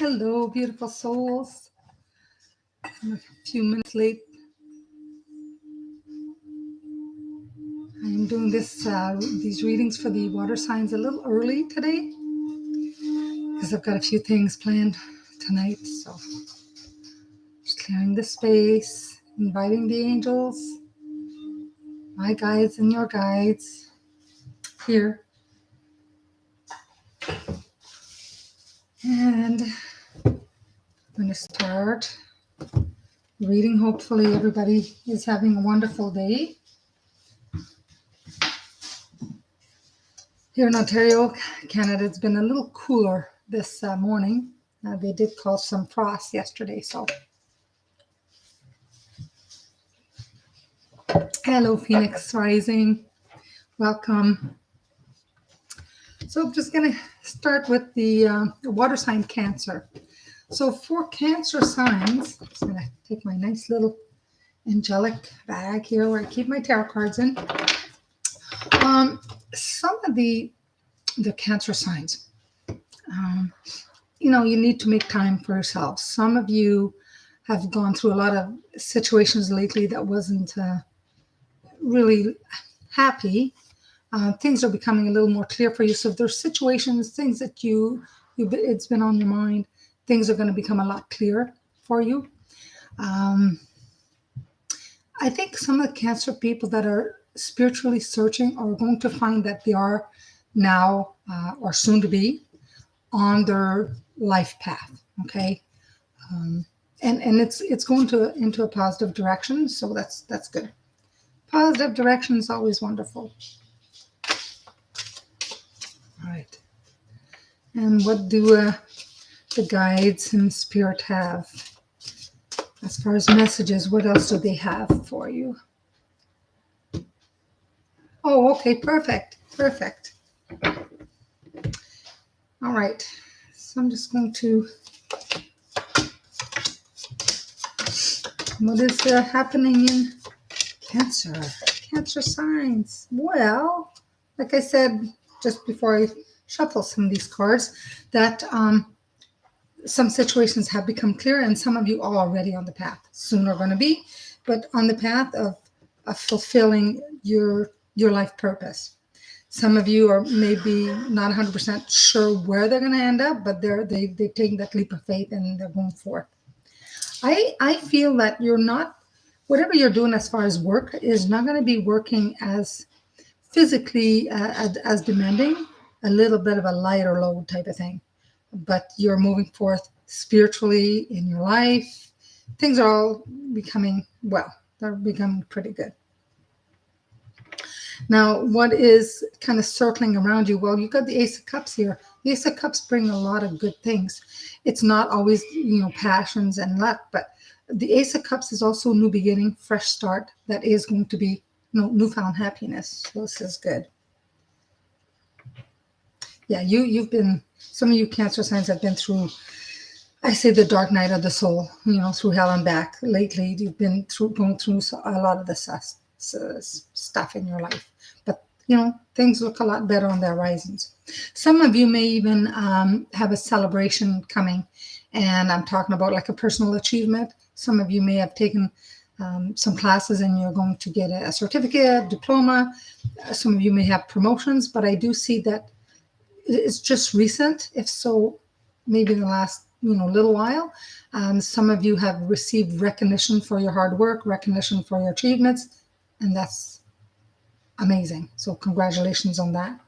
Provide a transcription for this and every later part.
Hello, beautiful souls. I'm a few minutes late. I'm doing these readings for the water signs a little early today because I've got a few things planned tonight. So just clearing the space, inviting the angels, my guides and your guides here. And I'm going to start reading. Hopefully everybody is having a wonderful day. Here in Ontario, Canada, it's been a little cooler this morning. They did cause some frost yesterday, so. Hello, Phoenix Rising. Welcome. So I'm just going to start with the water sign Cancer. So for Cancer signs, I'm just going to take my nice little angelic bag here where I keep my tarot cards in. Some of the Cancer signs, you need to make time for yourself. Some of you have gone through a lot of situations lately that wasn't really happy. Things are becoming a little more clear for you. So if there's situations, things that it's been on your mind, things are going to become a lot clearer for you. I think some of the Cancer people that are spiritually searching are going to find that they are now or soon to be on their life path. Okay. And it's going into a positive direction. So that's good. Positive direction is always wonderful. All right. And what do the guides and spirit have as far as messages? What else do they have for you? Oh, okay. Perfect. All right. So I'm just going to. What is happening in Cancer signs? Well, like I said just before I shuffle some of these cards, that some situations have become clear, and some of you are already on the path. Soon are going to be, but on the path of fulfilling your life purpose. Some of you are maybe not 100% sure where they're going to end up, but they've taken that leap of faith and they're going forth. I feel that whatever you're doing as far as work is not going to be working as physically as demanding, a little bit of a lighter load type of thing. But you're moving forth spiritually in your life. Things are all becoming, they're becoming pretty good. Now, what is kind of circling around you? Well, you've got the Ace of Cups here. The Ace of Cups bring a lot of good things. It's not always, passions and luck, but the Ace of Cups is also a new beginning, fresh start. That is going to be newfound happiness. So this is good. Yeah, you've been, some of you Cancer signs have been through, I say, the dark night of the soul, through hell and back. Lately, you've been going through a lot of the stuff in your life. But, things look a lot better on the horizons. Some of you may even have a celebration coming, and I'm talking about like a personal achievement. Some of you may have taken some classes and you're going to get a certificate, diploma. Some of you may have promotions, but I do see that it's just recent. If so, maybe in the last little while. Some of you have received recognition for your hard work, recognition for your achievements, and that's amazing. So congratulations on that.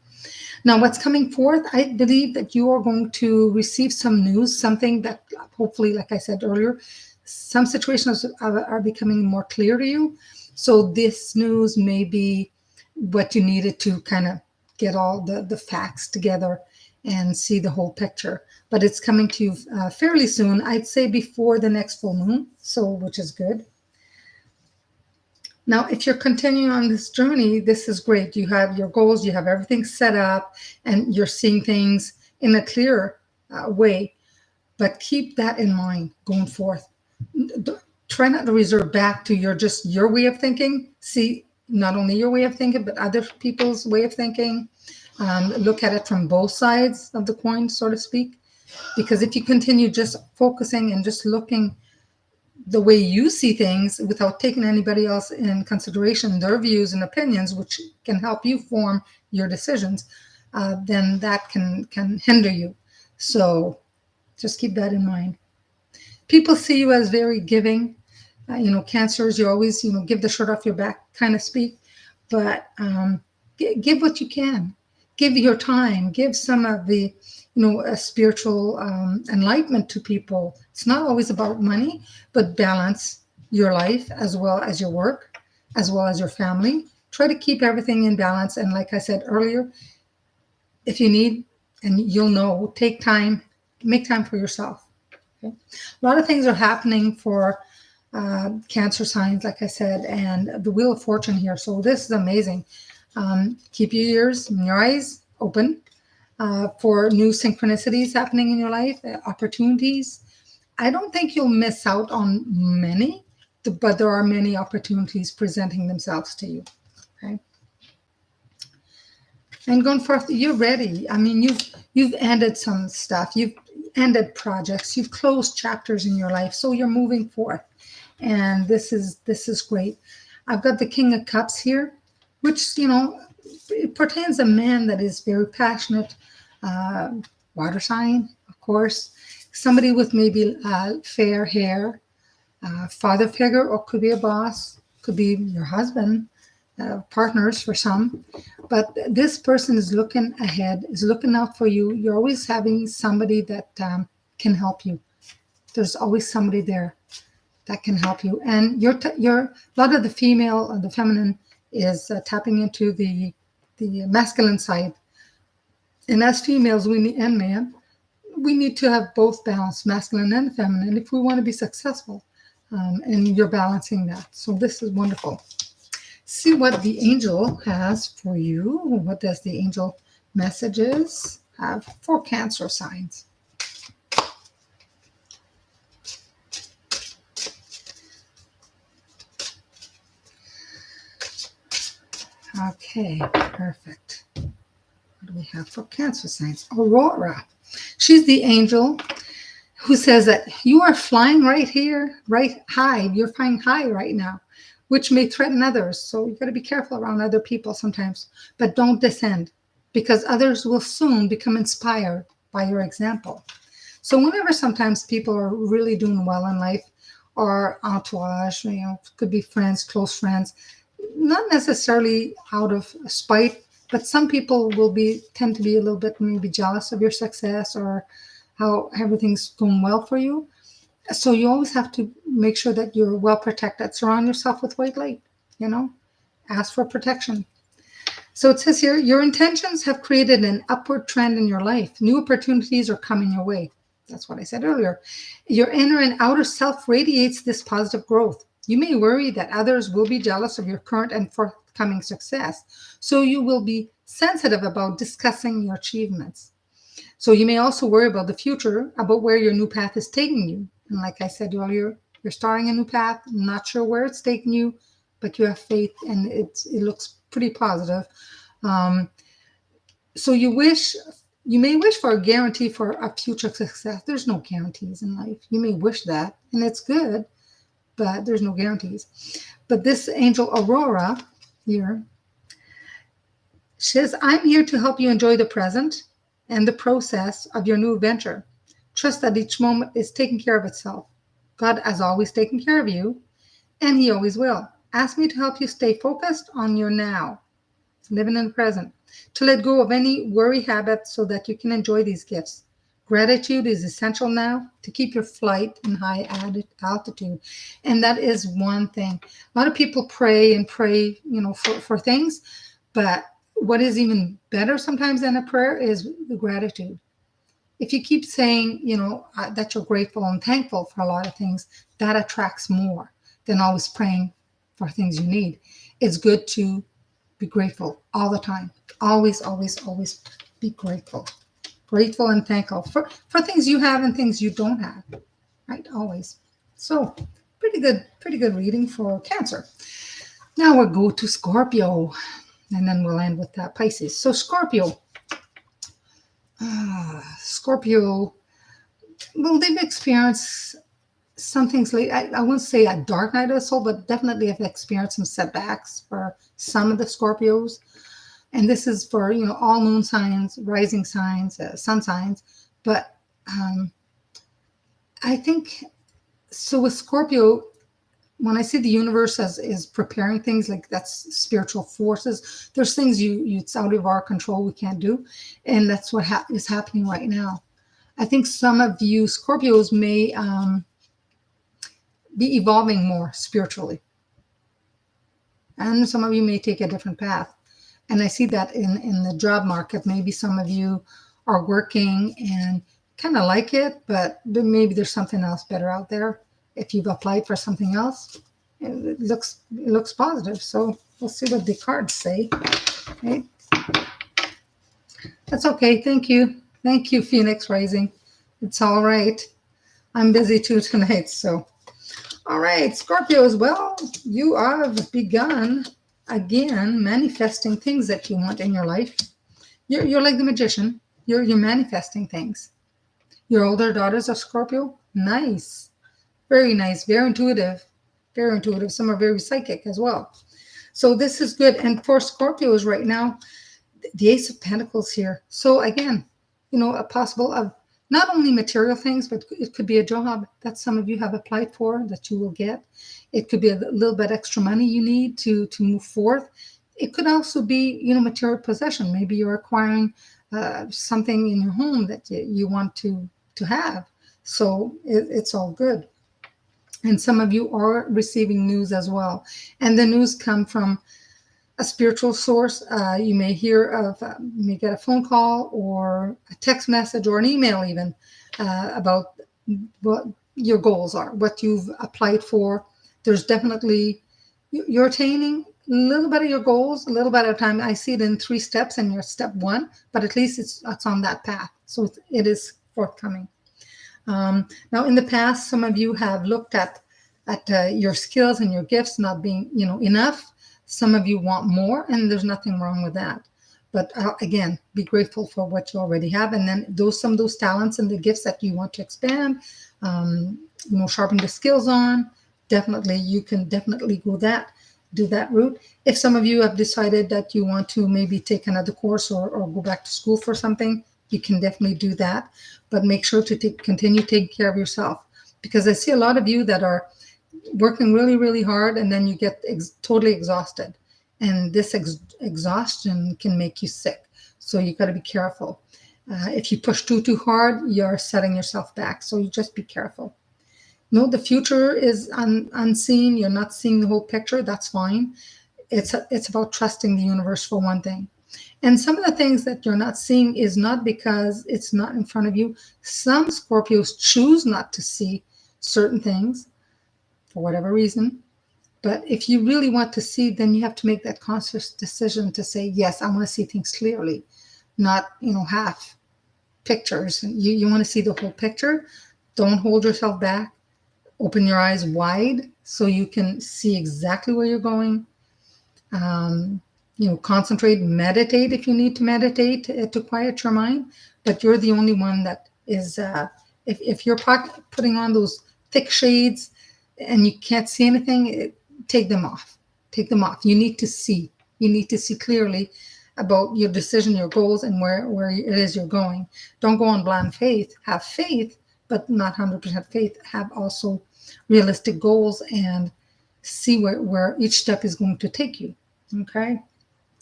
Now, what's coming forth, I believe that you are going to receive some news, something that hopefully, like I said earlier, some situations are becoming more clear to you. So this news may be what you needed to kind of get all the facts together and see the whole picture. But it's coming to you fairly soon. I'd say before the next full moon, which is good. Now, if you're continuing on this journey, this is great. You have your goals, you have everything set up, and you're seeing things in a clear way. But keep that in mind going forth. Try not to reserve back to your way of thinking. See, not only your way of thinking, but other people's way of thinking. Look at it from both sides of the coin, so to speak. Because if you continue just focusing and just looking the way you see things without taking anybody else in consideration, their views and opinions, which can help you form your decisions, then that can hinder you. So just keep that in mind. People see you as very giving. Cancers, you always, give the shirt off your back, kind of speak. But give what you can. Give your time. Give some of the, a spiritual enlightenment to people. It's not always about money, but balance your life as well as your work, as well as your family. Try to keep everything in balance. And like I said earlier, if you need, and you'll know, take time, make time for yourself. Okay? A lot of things are happening for Cancer signs, like I said, and the Wheel of Fortune here. So this is amazing. Keep your ears and your eyes open for new synchronicities happening in your life, opportunities. I don't think you'll miss out on many, but there are many opportunities presenting themselves to you. Okay. And going forth, you're ready. I mean, you've ended some stuff. You've ended projects. You've closed chapters in your life. So you're moving forth. And this is great. I've got the King of Cups here, which, it pertains a man that is very passionate, water sign, of course, somebody with maybe fair hair, father figure, or could be a boss, could be your husband, partners for some. But this person is looking ahead, is looking out for you. You're always having somebody that can help you. There's always somebody there that can help you. And you're a lot of the female, the feminine is tapping into the masculine side. And as females, and men, we need to have both balance, masculine and feminine, if we want to be successful. And you're balancing that. So this is wonderful. See what the angel has for you. What does the angel messages have for Cancer signs? Okay, perfect. What do we have for Cancer signs? Aurora. She's the angel who says that you are flying right here, right high. You're flying high right now, which may threaten others. So you got to be careful around other people sometimes, but don't descend, because others will soon become inspired by your example. So whenever sometimes people are really doing well in life, or entourage, could be friends, close friends, not necessarily out of spite, but some people will tend to be a little bit maybe jealous of your success or how everything's going well for you. So you always have to make sure that you're well protected. Surround yourself with white light, ask for protection. So it says here, your intentions have created an upward trend in your life. New opportunities are coming your way. That's what I said earlier. Your inner and outer self radiates this positive growth. You may worry that others will be jealous of your current and forthcoming success, so you will be sensitive about discussing your achievements. So you may also worry about the future, about where your new path is taking you. And like I said earlier, you're starting a new path, not sure where it's taking you, but you have faith and it looks pretty positive. So you may wish for a guarantee for a future success. There's no guarantees in life. You may wish that, and it's good, but there's no guarantees. But this angel Aurora here, she says, I'm here to help you enjoy the present and the process of your new venture. Trust that each moment is taking care of itself. God has always taken care of you, and he always will. Ask me to help you stay focused on your now, living in the present, to let go of any worry habits so that you can enjoy these gifts. Gratitude is essential now to keep your flight in high altitude. And that is one thing. A lot of people pray, for things, but what is even better sometimes than a prayer is the gratitude. If you keep saying, that you're grateful and thankful for a lot of things, that attracts more than always praying for things you need. It's good to be grateful all the time. Always, always, always be grateful. Grateful and thankful for things you have and things you don't have, right? Always. So pretty good reading for Cancer. Now we'll go to Scorpio, and then we'll end with that Pisces. So Scorpio, Well, they've experienced some things like, I wouldn't say a dark night of the soul, but definitely have experienced some setbacks for some of the Scorpios. And this is for, all moon signs, rising signs, sun signs. But I think so with Scorpio, when I see the universe as is preparing things, like that's spiritual forces. There's things it's out of our control, we can't do, and that's what is happening right now. I think some of you Scorpios may be evolving more spiritually, and some of you may take a different path. And I see that in the job market. Maybe some of you are working and kind of like it, but maybe there's something else better out there. If you've applied for something else, it looks positive. So we'll see what the cards say. Okay. That's okay. Thank you, Phoenix Rising. It's all right. I'm busy too tonight. So, all right, Scorpios. Well, you have begun again manifesting things that you want in your life. You're like the magician. You're manifesting things. Your older daughters are Scorpio. Nice. Very nice. Very intuitive. Very intuitive. Some are very psychic as well. So this is good. And for Scorpios right now, the Ace of Pentacles here. So again, a possible of not only material things, but it could be a job that some of you have applied for that you will get. It could be a little bit extra money you need to move forth. It could also be, material possession. Maybe you're acquiring something in your home that you want to have. So it's all good. And some of you are receiving news as well. And the news come from a spiritual source. You may hear of, you may get a phone call or a text message or an email even about what your goals are, what you've applied for. There's definitely, you're attaining a little bit of your goals, a little bit at a time. I see it in 3 steps and you're step 1, but at least it's on that path. So it is forthcoming. Now, in the past, some of you have looked at your skills and your gifts not being, enough. Some of you want more, and there's nothing wrong with that. But again, be grateful for what you already have, and then some of those talents and the gifts that you want to expand, sharpen the skills on. Definitely, you can definitely do that route. If some of you have decided that you want to maybe take another course or go back to school for something, you can definitely do that. But make sure to continue taking care of yourself, because I see a lot of you that are working really, really hard, and then you get totally exhausted. And this exhaustion can make you sick. So you got to be careful. If you push too hard, you're setting yourself back. So you just be careful. No, the future is unseen. You're not seeing the whole picture. That's fine. It's about trusting the universe for one thing. And some of the things that you're not seeing is not because it's not in front of you. Some Scorpios choose not to see certain things for whatever reason. But if you really want to see, then you have to make that conscious decision to say, yes, I want to see things clearly, not, half pictures. You want to see the whole picture. Don't hold yourself back. Open your eyes wide so you can see exactly where you're going. Concentrate, meditate if you need to meditate to quiet your mind. But you're the only one that is, if you're putting on those thick shades and you can't see anything, take them off. Take them off. You need to see. You need to see clearly about your decision, your goals, and where it is you're going. Don't go on blind faith. Have faith, but not 100% faith. Have also realistic goals and see where each step is going to take you. Okay?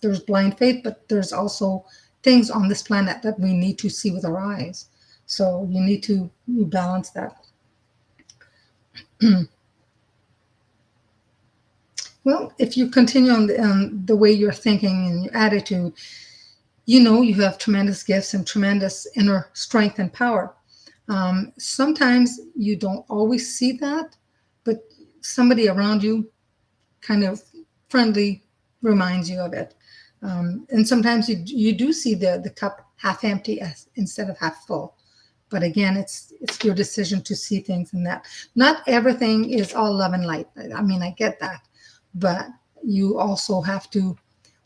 There's blind faith, but there's also things on this planet that we need to see with our eyes. So you need to balance that. Well, if you continue on the way you're thinking and your attitude, you have tremendous gifts and tremendous inner strength and power. Sometimes you don't always see that, but somebody around you kind of friendly reminds you of it. And sometimes you do see the cup half empty instead of half full. But again, it's your decision to see things in that. Not everything is all love and light. I mean, I get that. But you also have to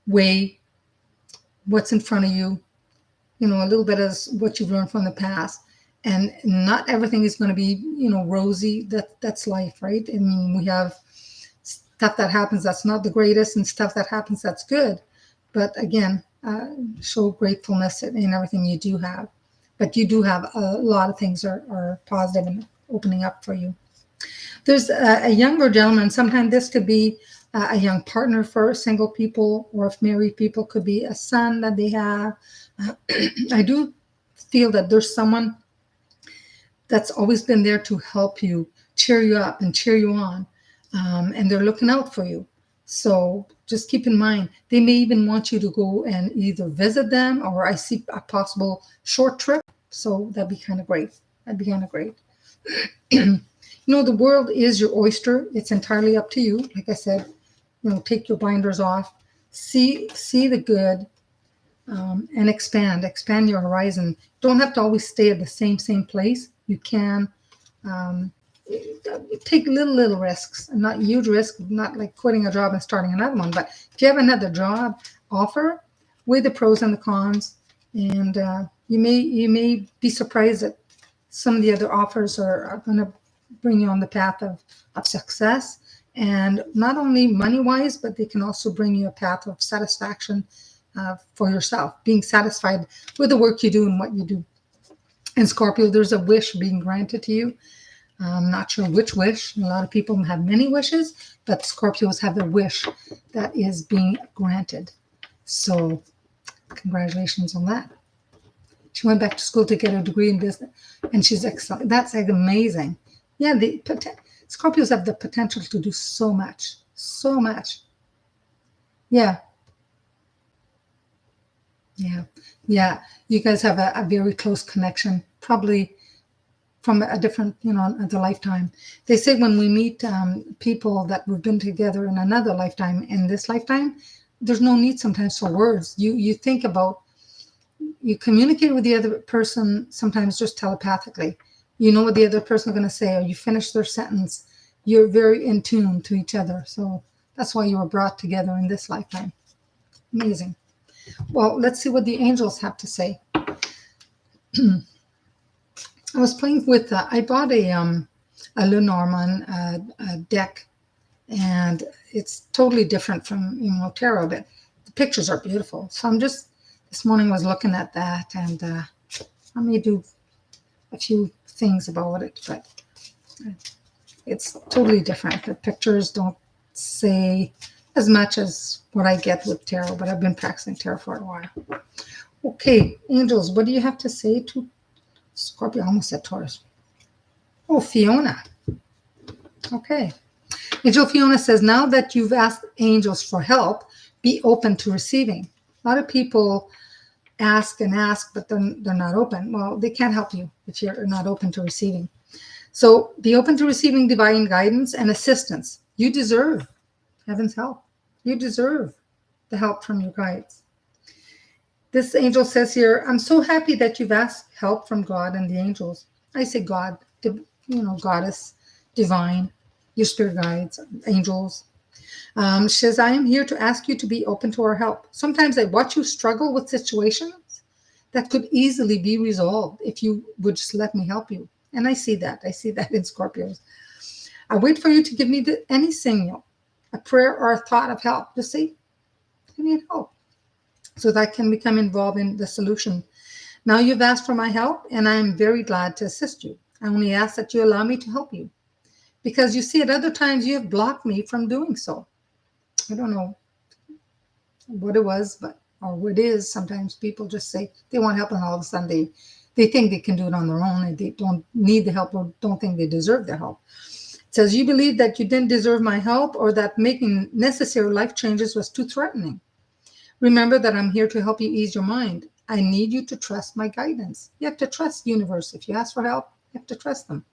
weigh what's in front of you, a little bit of what you've learned from the past, And not everything is going to be, rosy. That's life, right? I mean, we have stuff that happens that's not the greatest and stuff that happens that's good. But again, show gratefulness in everything you do have. But you do have a lot of things are positive and opening up for you. There's a younger gentleman. Sometimes this could be a young partner for single people, or if married people, could be a son that they have. I do feel that there's someone that's always been there to help you, cheer you up and cheer you on. And they're looking out for you. So just keep in mind, they may even want you to go and either visit them, or I see a possible short trip. So that'd be kind of great. That'd be kind of great. The world is your oyster. It's entirely up to you. Like I said, take your blinders off, see the good, and expand your horizon. Don't have to always stay at the same place. You can take little risks, and not huge risks, not like quitting a job and starting another one. But if you have another job offer, weigh the pros and the cons, and you may be surprised that some of the other offers are going to bring you on the path of success, and not only money wise, but they can also bring you a path of satisfaction for yourself, being satisfied with the work you do and what you do. And Scorpio, there's a wish being granted to you. I'm not sure which wish. A lot of people have many wishes, but Scorpios have a wish that is being granted. So congratulations on that. She went back to school to get a degree in business, and she's excellent. That's like amazing. Yeah, the Scorpios have the potential to do so much. So much. Yeah. Yeah. You guys have a very close connection, probably from a different, the lifetime. They say when we meet people that we've been together in another lifetime, in this lifetime, there's no need sometimes for words. You think about, you communicate with the other person sometimes just telepathically. You know what the other person is going to say, or you finish their sentence. You're very in tune to each other. So that's why you were brought together in this lifetime. Amazing. Well, let's see what the angels have to say. I was playing with, I bought a Lenormand deck, and it's totally different from, tarot, but the pictures are beautiful. So I'm just, this morning was looking at that, and I may do a few things about it, but it's totally different. The pictures don't say as much as what I get with tarot, but I've been practicing tarot for a while. Okay, angels, what do you have to say to Scorpio? I almost said Taurus. Oh, Fiona. Okay. Angel Fiona says, now that you've asked angels for help, be open to receiving. A lot of people ask and ask, but they're not open. Well, they can't help you if you're not open to receiving. So be open to receiving divine guidance and assistance. You deserve heaven's help. You deserve the help from your guides. This angel says here, I'm so happy that you've asked help from God and the angels. I say God, goddess, divine, your spirit guides, angels. She says, I am here to ask you to be open to our help. Sometimes I watch you struggle with situations that could easily be resolved if you would just let me help you. And I see that. I see that in Scorpios. I wait for you to give me any signal, a prayer or a thought of help. Just say, I need help, so that I can become involved in the solution. Now you've asked for my help, and I am very glad to assist you. I only ask that you allow me to help you, because you see, at other times you have blocked me from doing so. I don't know what it was, or what it is. Sometimes people just say they want help, and all of a sudden they think they can do it on their own, and they don't need the help, or don't think they deserve the help. It says, you believe that you didn't deserve my help, or that making necessary life changes was too threatening. Remember that I'm here to help you ease your mind. I need you to trust my guidance. You have to trust the universe. If you ask for help, you have to trust them.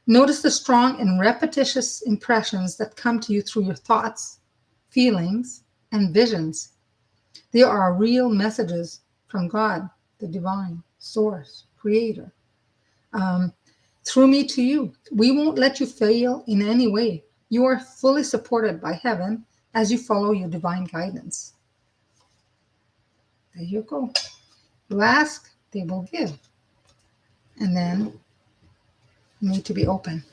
Notice the strong and repetitious impressions that come to you through your thoughts, feelings, and visions. They are real messages from God, the divine source, creator, through me to you. We won't let you fail in any way. You are fully supported by heaven as you follow your divine guidance. There you go. You ask, they will give. And then you need to be open.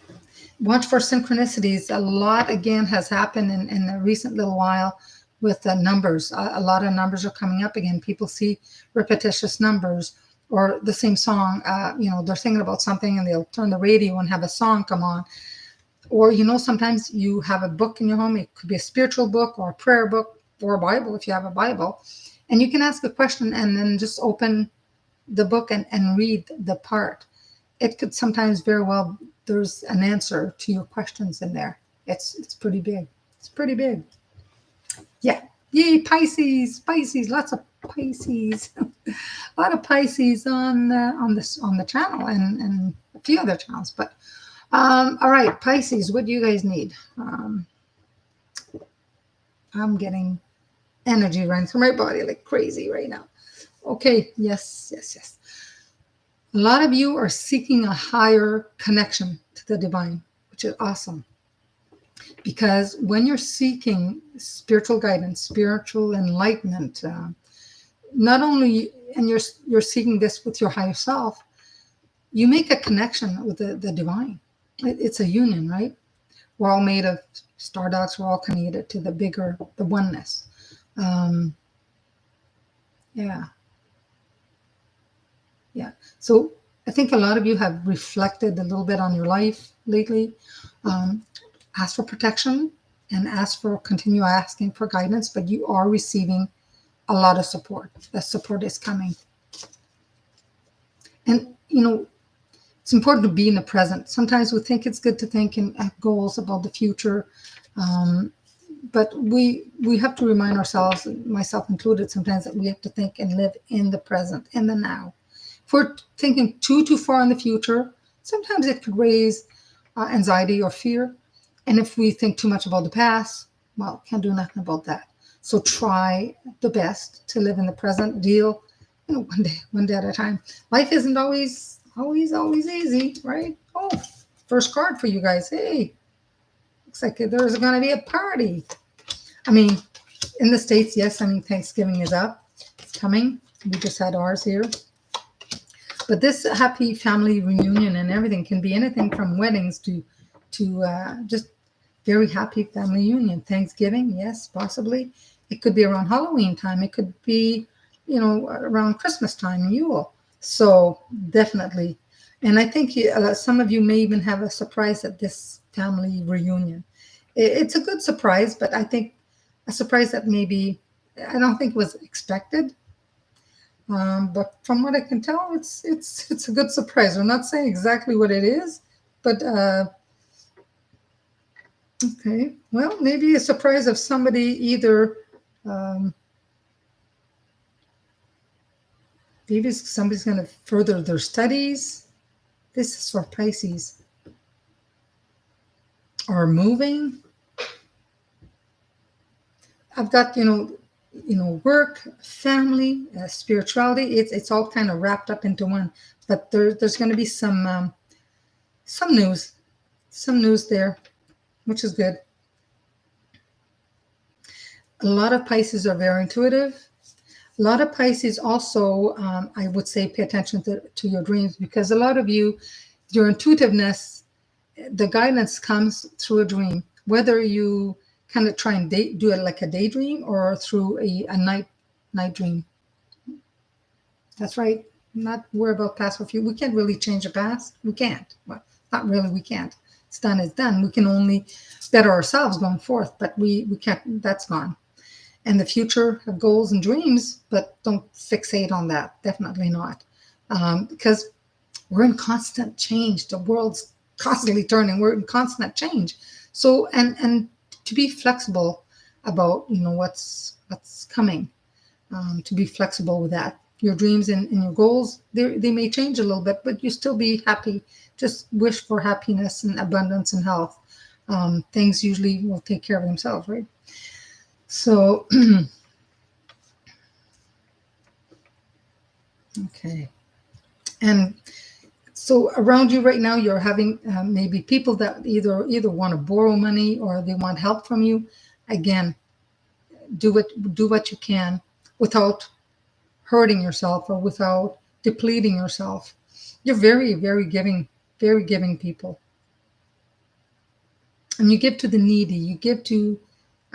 Watch for synchronicities. A lot, again, has happened in the recent little while with the numbers. A lot of numbers are coming up again. People see repetitious numbers or the same song. They're thinking about something and they'll turn the radio and have a song come on. Or, sometimes you have a book in your home. It could be a spiritual book or a prayer book or a Bible if you have a Bible. And you can ask a question and then just open the book and read the part. It could sometimes very well, there's an answer to your questions in there. It's pretty big. It's pretty big. Yeah. Yay, Pisces, lots of Pisces. A lot of Pisces on the channel and a few other channels. But all right, Pisces, what do you guys need? I'm getting energy running through my body like crazy right now. Okay, yes. A lot of you are seeking a higher connection to the divine, which is awesome. Because when you're seeking spiritual guidance, spiritual enlightenment, not only, and you're seeking this with your higher self, you make a connection with the divine. It's a union, right? We're all made of stardust. We're all connected to the bigger, the oneness. Yeah. So I think a lot of you have reflected a little bit on your life lately. Ask for protection and continue asking for guidance, but you are receiving a lot of support. That support is coming. And, it's important to be in the present. Sometimes we think it's good to think and have goals about the future. But we have to remind ourselves, myself included, sometimes that we have to think and live in the present, in the now. If we're thinking too far in the future, sometimes it could raise anxiety or fear. And if we think too much about the past, well, can't do nothing about that. So try the best to live in the present, deal, one day at a time. Life isn't always easy, right? Oh, first card for you guys. Hey, looks like there's going to be a party. I mean, in the States, yes, Thanksgiving is up. It's coming. We just had ours here. But this happy family reunion and everything can be anything from weddings to just very happy family union. Thanksgiving, yes, possibly. It could be around Halloween time. It could be, around Christmas time, Yule. So definitely. And I think some of you may even have a surprise at this family reunion. It's a good surprise, but I think a surprise that maybe, I don't think was expected. But from what I can tell, it's a good surprise. I'm not saying exactly what it is, but okay. Well, maybe a surprise of somebody either. Maybe somebody's going to further their studies. This is for Pisces. Or moving. I've got work, family, spirituality. It's all kind of wrapped up into one. But there's going to be some news there, which is good. A lot of Pisces are very intuitive. A lot of Pisces also, I would say, pay attention to your dreams, because a lot of you, your intuitiveness, the guidance comes through a dream, whether you kind of try and do it like a daydream or through a night dream. That's right. Not worry about past or future. We can't really change the past. We can't. Well, not really. We can't. It's done. It's done. We can only better ourselves going forth, but we can't. That's gone. And the future have goals and dreams, but don't fixate on that. Definitely not, because we're in constant change. The world's constantly turning. We're in constant change. So and to be flexible about what's coming, to be flexible with that. Your dreams and your goals, they may change a little bit, but you still be happy. Just wish for happiness and abundance and health. Things usually will take care of themselves, right? So, okay. And so around you right now, you're having maybe people that either want to borrow money or they want help from you. Again, do what you can without hurting yourself or without depleting yourself. You're very, very giving people. And you give to the needy. You give to,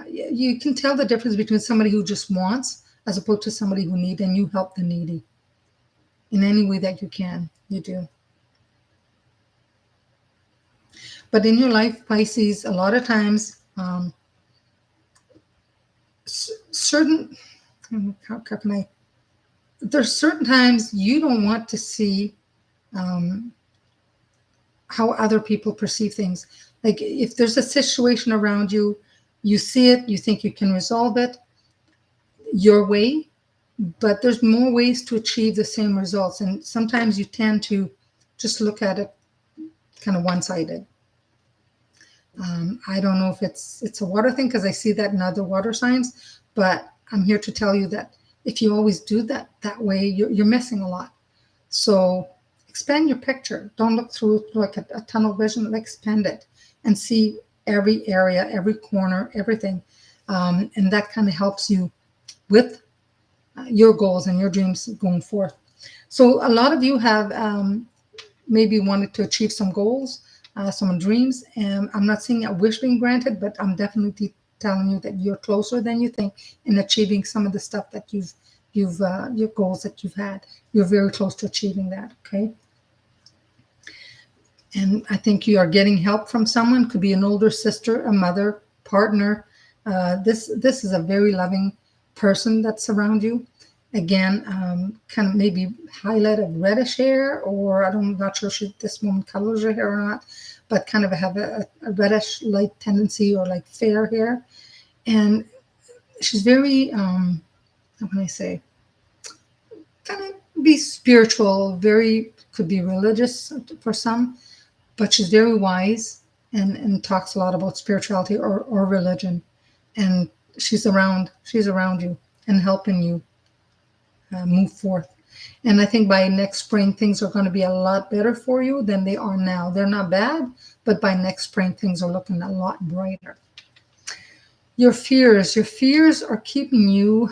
you can tell the difference between somebody who just wants as opposed to somebody who needs, and you help the needy in any way that you can. You do. But in your life, Pisces, a lot of times, certain, how can I, there's certain times you don't want to see how other people perceive things. Like if there's a situation around you, you see it, you think you can resolve it your way, but there's more ways to achieve the same results. And sometimes you tend to just look at it kind of one-sided. I don't know if it's a water thing because I see that in other water signs, but I'm here to tell you that if you always do that way, you're missing a lot. So expand your picture. Don't look through like a tunnel vision. Like expand it and see every area, every corner, everything, and that kind of helps you with your goals and your dreams going forth. So a lot of you have maybe wanted to achieve some goals, some dreams, and I'm not saying a wish being granted, but I'm definitely telling you that you're closer than you think in achieving some of the stuff that you've your goals that you've had. You're very close to achieving that. Okay. And I think you are getting help from someone. Could be an older sister, a mother, partner. This is a very loving person that's around you. Again, kind of maybe highlight of reddish hair, or I'm not sure if this woman colors her hair or not, but kind of have a reddish light tendency or like fair hair. And she's very, how can I say, kind of be spiritual, very, could be religious for some, but she's very wise and talks a lot about spirituality or religion. And she's around you and helping you move forth. And I think by next spring, things are going to be a lot better for you than they are now. They're not bad, but by next spring, things are looking a lot brighter. Your fears are keeping you,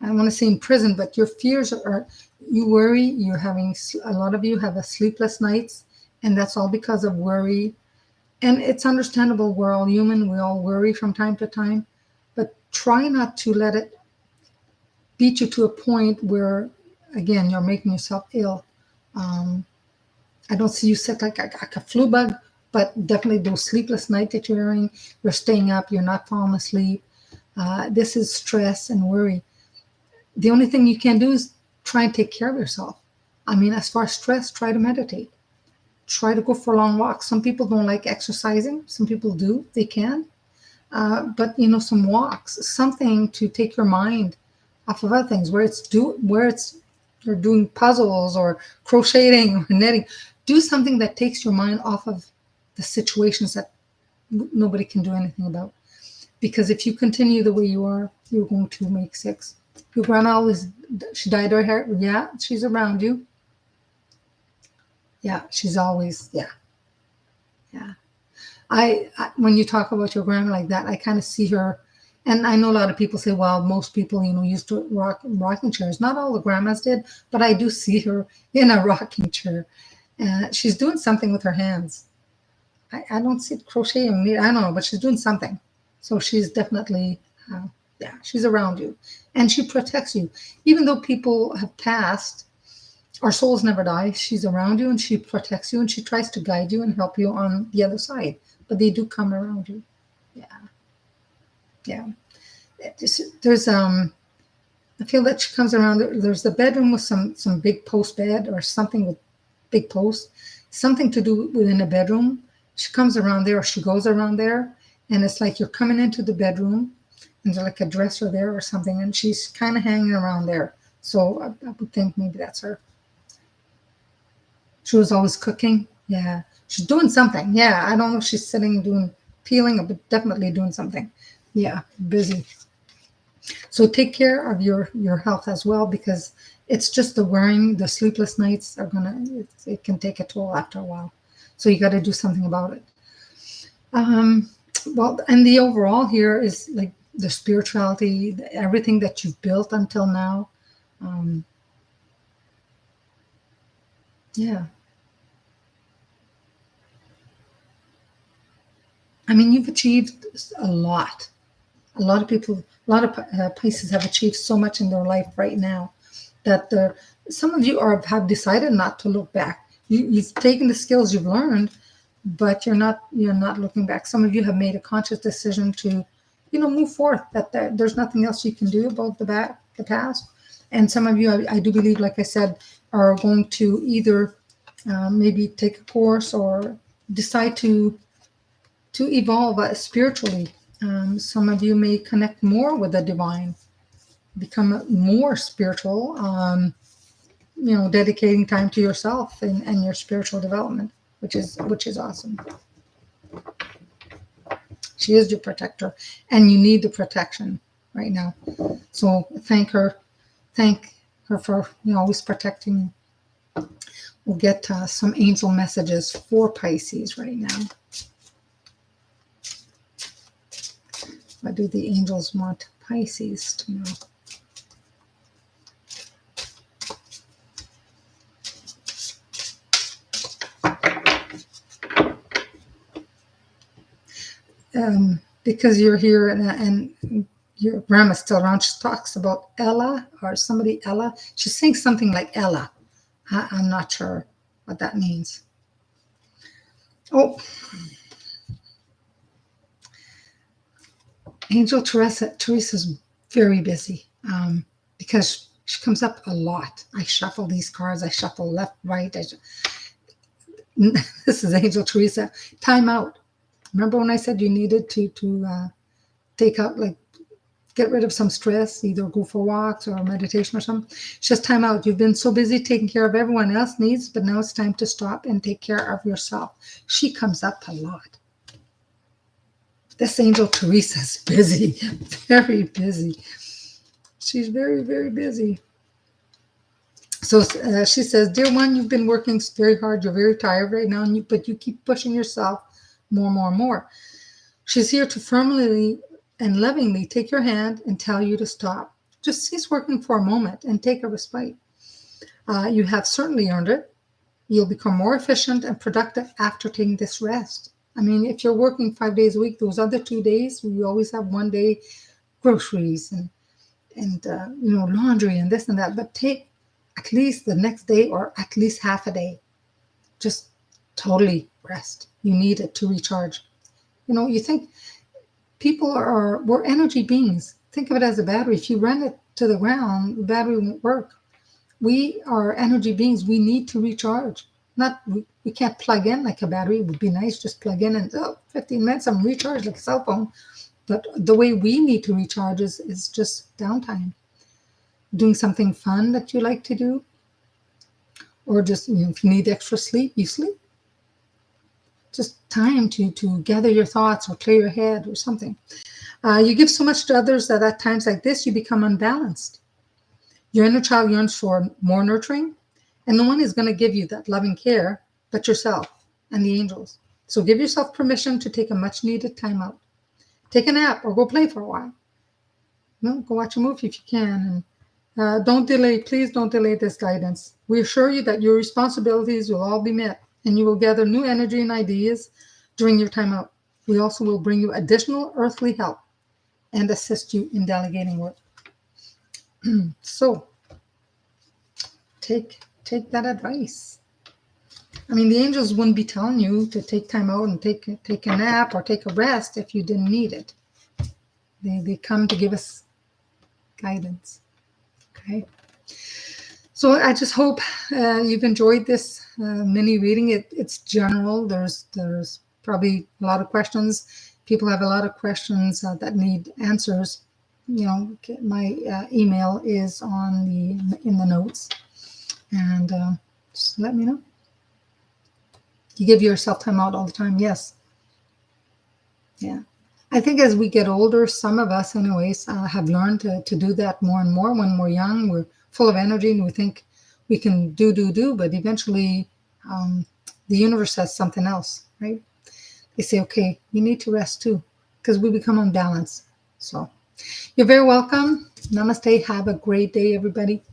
I don't want to say in prison, but your fears are, you worry, you're having, a lot of you have a sleepless nights, and that's all because of worry. And it's understandable. We're all human. We all worry from time to time, but try not to let it beat you to a point where, again, you're making yourself ill. I don't see you sick like a flu bug, but definitely those sleepless nights that you're having, you're staying up, you're not falling asleep. This is stress and worry. The only thing you can do is try and take care of yourself. I mean, as far as stress, try to meditate. Try to go for long walks. Some people don't like exercising. Some people do. They can. But, some walks, something to take your mind off of other things, where you're doing puzzles or crocheting or knitting. Do something that takes your mind off of the situations that nobody can do anything about. Because if you continue the way you are, you're going to make sick. Your grandma always, she dyed her hair. Yeah, she's around you. Yeah, she's always, yeah. I when you talk about your grandma like that, I kind of see her. And I know a lot of people say, well, most people, used to rock rocking chairs. Not all the grandmas did, but I do see her in a rocking chair. She's doing something with her hands. I don't see it crocheting. I don't know, but she's doing something. So she's definitely, she's around you. And she protects you. Even though people have passed, our souls never die. She's around you and she protects you and she tries to guide you and help you on the other side. But they do come around you. Yeah. There's I feel that she comes around. There's the bedroom with some big post bed or something with big posts, something to do within a bedroom. She comes around there or she goes around there, and it's like you're coming into the bedroom and there's like a dresser there or something, and she's kind of hanging around there. So I would think maybe that's her. She was always cooking. Yeah, she's doing something. Yeah, I don't know if she's sitting doing peeling, but definitely doing something. Yeah, busy. So take care of your health as well, because it's just the worrying, the sleepless nights are it can take a toll after a while. So you got to do something about it. Well, and the overall here is like the spirituality, everything that you've built until now. Yeah. I mean, you've achieved a lot. A lot of people, a lot of Pisces have achieved so much in their life right now that some of you have decided not to look back. You've taken the skills you've learned, but you're not looking back. Some of you have made a conscious decision to, move forth. That there's nothing else you can do about the past. And some of you, I do believe, like I said, are going to either maybe take a course or decide to evolve spiritually. Some of you may connect more with the divine, become more spiritual, dedicating time to yourself and your spiritual development, which is awesome. She is your protector, and you need the protection right now. So thank her for always protecting you. We'll get some angel messages for Pisces right now. What do the angels want Pisces to know? Because you're here and your grandma's still around, she talks about Ella or somebody Ella. She's saying something like Ella. I'm not sure what that means. Oh, Angel Teresa's very busy because she comes up a lot. I shuffle these cards. I shuffle left, right. This is Angel Teresa. Time out. Remember when I said you needed to take out, like, get rid of some stress, either go for walks or meditation or something. It's just time out. You've been so busy taking care of everyone else's needs, but now it's time to stop and take care of yourself. She comes up a lot. This Angel Teresa's busy, very busy. She's very, very busy. So she says, dear one, you've been working very hard. You're very tired right now, but you keep pushing yourself more and more and more. She's here to firmly and lovingly take your hand and tell you to stop. Just cease working for a moment and take a respite. You have certainly earned it. You'll become more efficient and productive after taking this rest. I mean, if you're working 5 days a week, those other 2 days, we always have one day groceries and laundry and this and that. But take at least the next day or at least half a day. Just totally rest. You need it to recharge. You think we're energy beings. Think of it as a battery. If you run it to the ground, the battery won't work. We are energy beings. We need to recharge. We can't plug in like a battery. It would be nice, just plug in and 15 minutes, I'm recharged like a cell phone. But the way we need to recharge is just downtime. Doing something fun that you like to do. Or just, if you need extra sleep, you sleep. Just time to gather your thoughts or clear your head or something. You give so much to others that at times like this, you become unbalanced. Your inner child yearns for more nurturing, and no one is going to give you that loving care but yourself and the angels. So give yourself permission to take a much needed time out. Take a nap or go play for a while. Go watch a movie if you can. And please don't delay this guidance. We assure you that your responsibilities will all be met and you will gather new energy and ideas during your time out. We also will bring you additional earthly help and assist you in delegating work. So take that advice. I mean, the angels wouldn't be telling you to take time out and take a nap or take a rest if you didn't need it. They come to give us guidance. Okay. So I just hope you've enjoyed this mini reading. It's general. There's probably a lot of questions. People have a lot of questions that need answers. My email is in the notes, and just let me know. You give yourself time out all the time. Yes. Yeah. I think as we get older, some of us anyways have learned to do that more and more. When we're young, we're full of energy and we think we can do, but eventually the universe says something else, right? They say, okay, you need to rest too, because we become unbalanced. So you're very welcome. Namaste. Have a great day, everybody.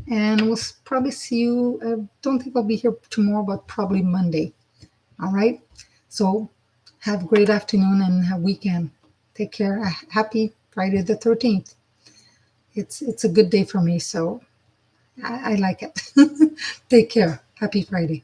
And we'll probably see you. Don't think I'll be here tomorrow, but probably Monday. All right. So have a great afternoon and a weekend. Take care. Happy Friday the 13th. It's a good day for me, so I like it. Take care. Happy Friday.